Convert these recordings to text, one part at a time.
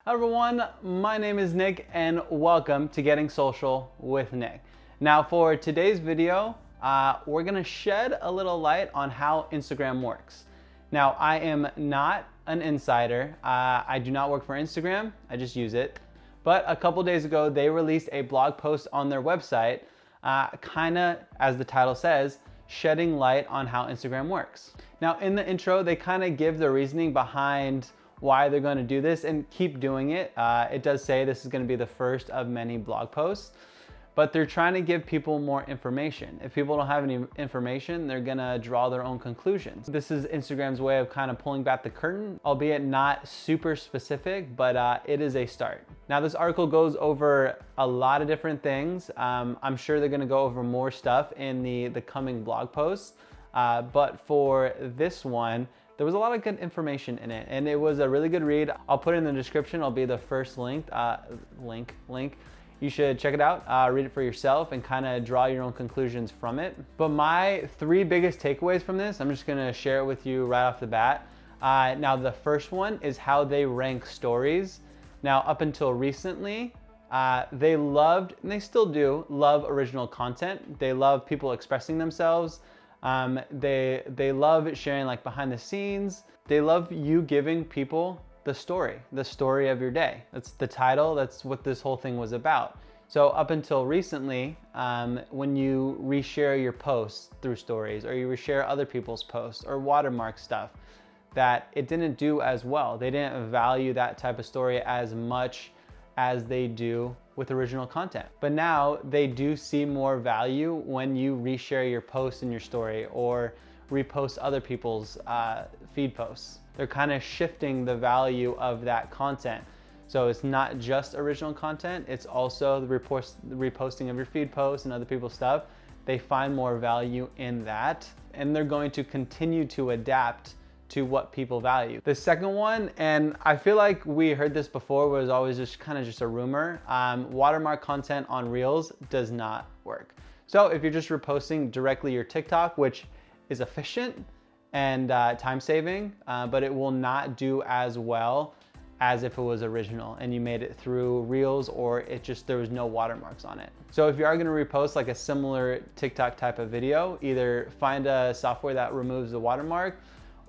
Hi everyone, my name is Nick and welcome to Getting Social with Nick. Now for today's video, we're gonna shed a little light on how Instagram works. Now I am not an insider. I do not work for Instagram, I just use it. But a couple days ago, they released a blog post on their website, kinda, as the title says, shedding light on how Instagram works. Now in the intro, they kinda give the reasoning behind why they're going to do this and keep doing it. It does say this is going to be the first of many blog posts, but they're trying to give people more information. If people don't have any information, they're going to draw their own conclusions. This is Instagram's way of kind of pulling back the curtain, albeit not super specific, but it is a start. Now this article goes over a lot of different things. I'm sure they're going to go over more stuff in the coming blog posts, but for this one, there was a lot of good information in it, and it was a really good read. I'll put it in the description. I'll be the first link. You should check it out, read it for yourself, and kind of draw your own conclusions from it. But my three biggest takeaways from this, I'm just gonna share it with you right off the bat. Now the first one is how they rank stories. Now up until recently, they loved, and they still do, love original content. They love people expressing themselves. They love sharing like behind the scenes. They love you giving people the story of your day. That's the title. That's what this whole thing was about. So up until recently, when you reshare your posts through stories, or you reshare other people's posts or watermark stuff, that it didn't do as well. They didn't value that type of story as much as they do with original content. But now they do see more value when you reshare your post in your story or repost other people's feed posts. They're kind of shifting the value of that content. So it's not just original content, it's also the reposting of your feed posts and other people's stuff. They find more value in that, and they're going to continue to adapt to what people value. The second one, and I feel like we heard this before, was always just kind of just a rumor. Watermark content on Reels does not work. So if you're just reposting directly your TikTok, which is efficient and time saving, but it will not do as well as if it was original and you made it through Reels, or there was no watermarks on it. So if you are gonna repost like a similar TikTok type of video, either find a software that removes the watermark,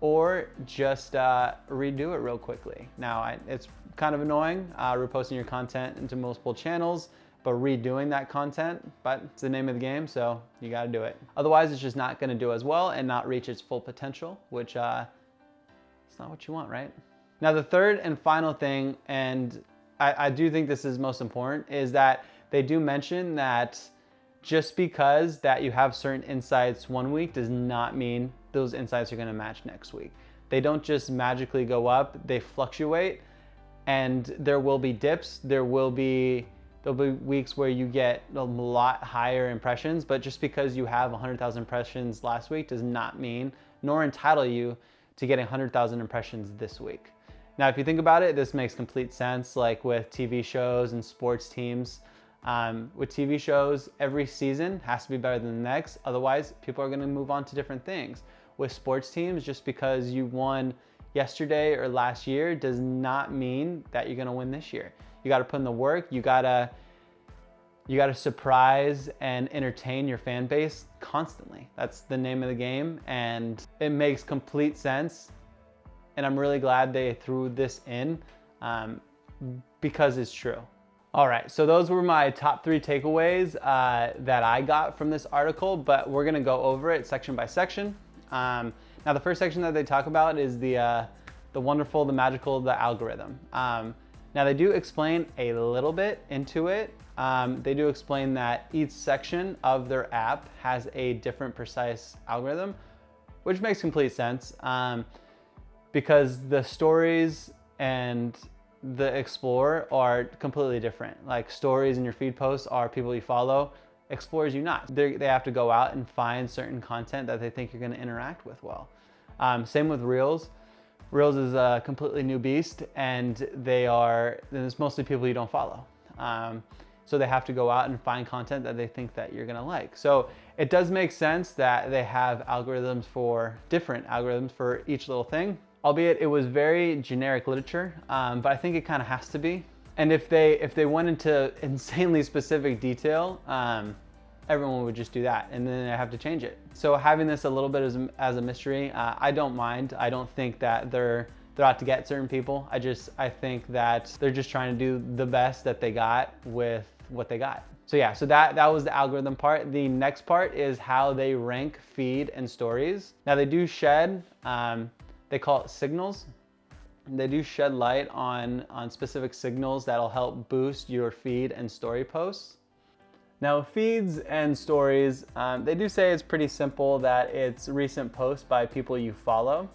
or just redo it real quickly. Now, it's kind of annoying reposting your content into multiple channels, but redoing that content, but it's the name of the game, so you gotta do it. Otherwise, it's just not gonna do as well and not reach its full potential, which it's not what you want, right? Now, the third and final thing, and I do think this is most important, is that they do mention that just because that you have certain insights one week does not mean those insights are going to match next week. They don't just magically go up, they fluctuate, and there will be dips. There'll be weeks where you get a lot higher impressions, but just because you have 100,000 impressions last week does not mean, nor entitle you to getting 100,000 impressions this week. Now, if you think about it, this makes complete sense, like with TV shows and sports teams. With TV shows, every season has to be better than the next. Otherwise, people are going to move on to different things. With sports teams, just because you won yesterday or last year does not mean that you're going to win this year. You got to put in the work. You got to surprise and entertain your fan base constantly. That's the name of the game, and it makes complete sense. And I'm really glad they threw this in because it's true. All right, so those were my top 3 takeaways that I got from this article, but we're gonna go over it section by section. Now the first section that they talk about is the wonderful, the magical, the algorithm. Now they do explain a little bit into it. They do explain that each section of their app has a different precise algorithm, which makes complete sense because the stories and the Explore are completely different. Like stories in your feed posts are people you follow, Explorers you not. They have to go out and find certain content that they think you're gonna interact with well. Same with Reels. Reels is a completely new beast, and it's mostly people you don't follow. So they have to go out and find content that they think that you're gonna like. So it does make sense that they have different algorithms for each little thing. albeit it was very generic literature, but I think it kind of has to be. And if they went into insanely specific detail, everyone would just do that, and then they have to change it. So having this a little bit as a mystery, I don't mind. I don't think that they're out to get certain people. I think that they're just trying to do the best that they got with what they got. So yeah, so that was the algorithm part. The next part is how they rank feed and stories. Now they do shed, they call it signals. They do shed light on specific signals that'll help boost your feed and story posts. Now feeds and stories, they do say it's pretty simple, that it's recent posts by people you follow.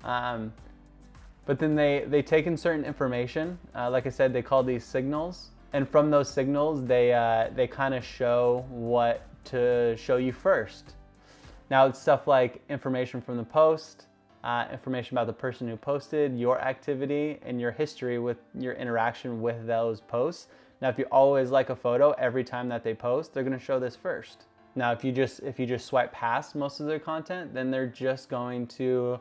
But then they take in certain information. Like I said, they call these signals. And from those signals, they kind of show what to show you first. Now it's stuff like information from the post, information about the person who posted, your activity, and your history with your interaction with those posts. Now, if you always like a photo every time that they post, they're gonna show this first. Now, if you just swipe past most of their content, then they're just going to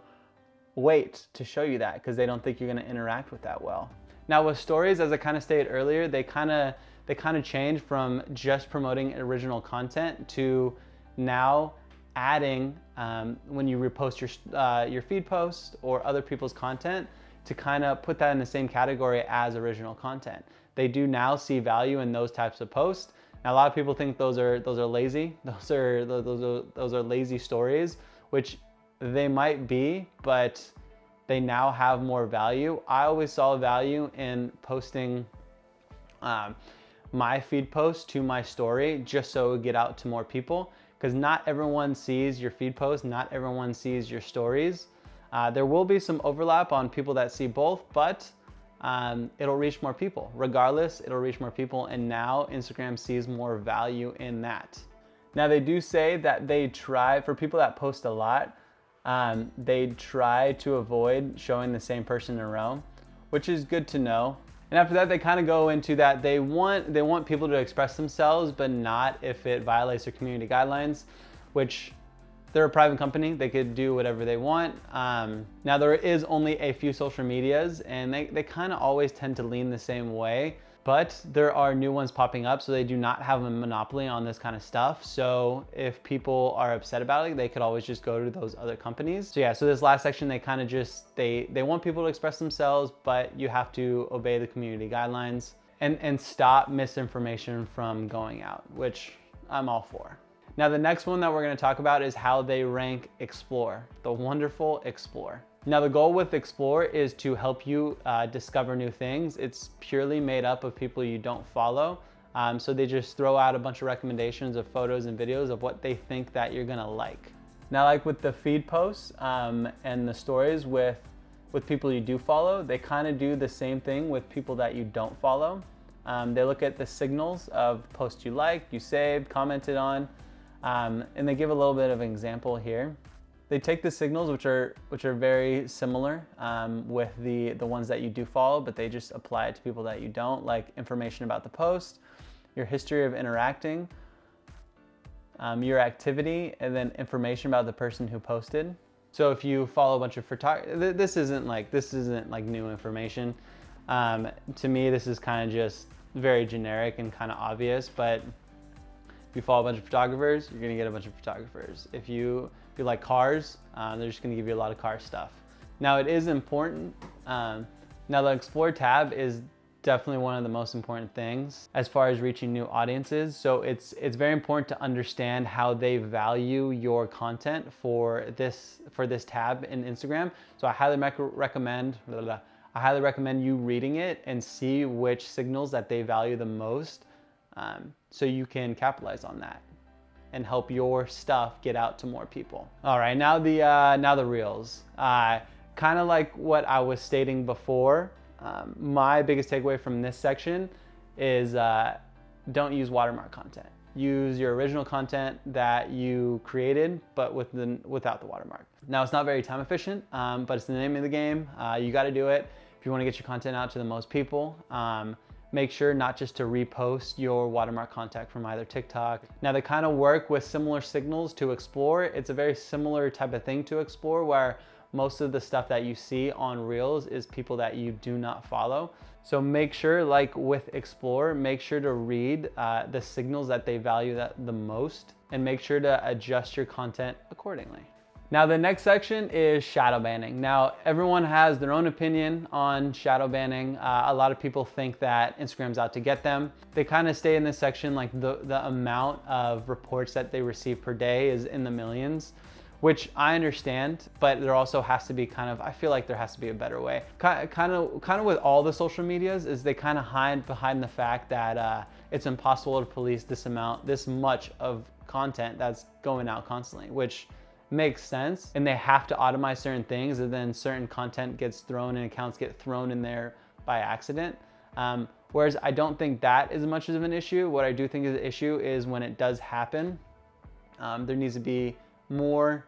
wait to show you that because they don't think you're gonna interact with that well. Now with stories, as I kind of stated earlier, they kind of change from just promoting original content to now adding, when you repost your feed post or other people's content, to kind of put that in the same category as original content. They do now see value in those types of posts. Now a lot of people think those are lazy. Those are lazy stories, which they might be, but they now have more value. I always saw value in posting my feed post to my story just so it would get out to more people, because not everyone sees your feed post, not everyone sees your stories. There will be some overlap on people that see both, but it'll reach more people. Regardless, it'll reach more people, and now Instagram sees more value in that. Now they do say that they try, for people that post a lot, they try to avoid showing the same person in a row, which is good to know. And after that, they kind of go into that they want people to express themselves, but not if it violates their community guidelines, which they're a private company. They could do whatever they want. Now there is only a few social medias, and they kind of always tend to lean the same way. But there are new ones popping up, so they do not have a monopoly on this kind of stuff. So if people are upset about it, they could always just go to those other companies. So yeah, so this last section, they kind of just, they want people to express themselves, but you have to obey the community guidelines and stop misinformation from going out, which I'm all for. Now the next one that we're gonna talk about is how they rank Explore, the wonderful Explore. Now the goal with Explore is to help you discover new things. It's purely made up of people you don't follow. So they just throw out a bunch of recommendations of photos and videos of what they think that you're gonna like. Now like with the feed posts and the stories with people you do follow, they kind of do the same thing with people that you don't follow. They look at the signals of posts you liked, you saved, commented on, and they give a little bit of an example here. They take the signals, which are very similar with the ones that you do follow, but they just apply it to people that you don't, like information about the post, your history of interacting, your activity, and then information about the person who posted. So if you follow a bunch of photographers, this isn't like new information. To me, this is kind of just very generic and kind of obvious, but if you follow a bunch of photographers, you're gonna get a bunch of photographers. If you like cars, they're just gonna give you a lot of car stuff. Now it is important. Now the Explore tab is definitely one of the most important things as far as reaching new audiences. So it's very important to understand how they value your content for this tab in Instagram. So I highly recommend you reading it and see which signals that they value the most, so you can capitalize on that and help your stuff get out to more people. All right, now the reels. Kind of like what I was stating before, my biggest takeaway from this section is don't use watermark content. Use your original content that you created, but without the watermark. Now it's not very time efficient, but it's the name of the game. You got to do it if you want to get your content out to the most people. Make sure not just to repost your watermark content from either TikTok. Now they kind of work with similar signals to Explore. It's a very similar type of thing to Explore, where most of the stuff that you see on Reels is people that you do not follow. So make sure, like with Explore, make sure to read the signals that they value the most, and make sure to adjust your content accordingly. Now the next section is shadow banning. Now everyone has their own opinion on shadow banning. A lot of people think that Instagram's out to get them. They kind of stay in this section, like the amount of reports that they receive per day is in the millions, which I understand, but there also has to be I feel like there has to be a better way. Kind of with all the social medias is they kind of hide behind the fact that it's impossible to police this much of content that's going out constantly, which makes sense. And they have to automate certain things, and then certain content gets thrown and accounts get thrown in there by accident. Whereas I don't think that is much of an issue. What I do think is an issue is when it does happen, there needs to be more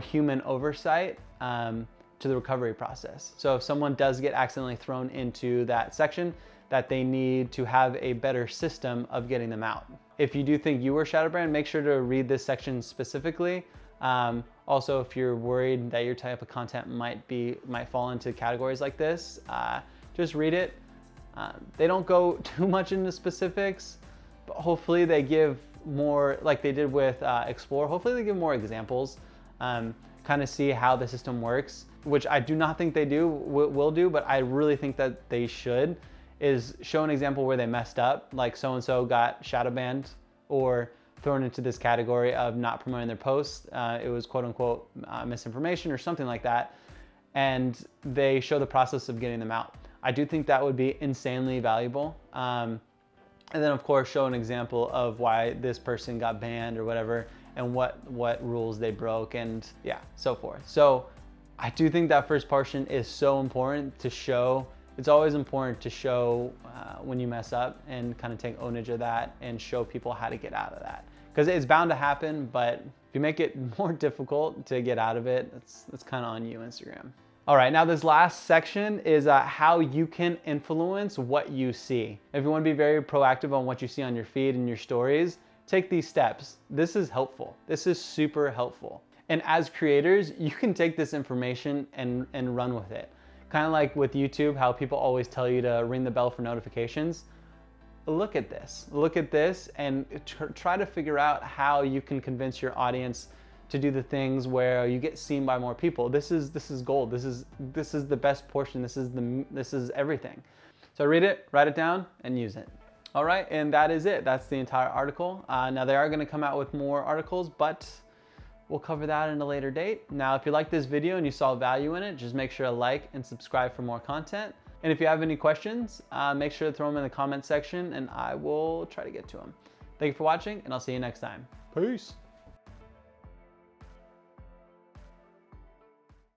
human oversight to the recovery process. So if someone does get accidentally thrown into that section, that they need to have a better system of getting them out. If you do think you were shadow banned, make sure to read this section specifically. Also, if you're worried that your type of content might fall into categories like this, just read it. They don't go too much into specifics, but hopefully they give more, like they did with Explore. Hopefully they give more examples, kind of see how the system works, which I do not think they will do, but I really think that they should, is show an example where they messed up, like so-and-so got shadow banned or thrown into this category of not promoting their posts. It was quote unquote misinformation or something like that. And they show the process of getting them out. I do think that would be insanely valuable. And then of course show an example of why this person got banned or whatever, and what rules they broke, and yeah, so forth. So I do think that first portion is so important to show. It's always important to show when you mess up and kind of take ownership of that and show people how to get out of that. Because it's bound to happen, but if you make it more difficult to get out of it, that's kind of on you, Instagram. All right, now this last section is how you can influence what you see. If you want to be very proactive on what you see on your feed and your stories, take these steps. This is helpful. This is super helpful. And as creators, you can take this information and run with it. Kind of like with YouTube, how people always tell you to ring the bell for notifications. Look at this and try to figure out how you can convince your audience to do the things where you get seen by more people. This is gold. This is the best portion. This is everything. So read it, write it down, and use it. All right, and that is it. That's the entire article. Now they are going to come out with more articles, but we'll cover that in a later date. Now, if you like this video and you saw value in it, just make sure to like and subscribe for more content. And if you have any questions, make sure to throw them in the comment section and I will try to get to them. Thank you for watching, and I'll see you next time. Peace.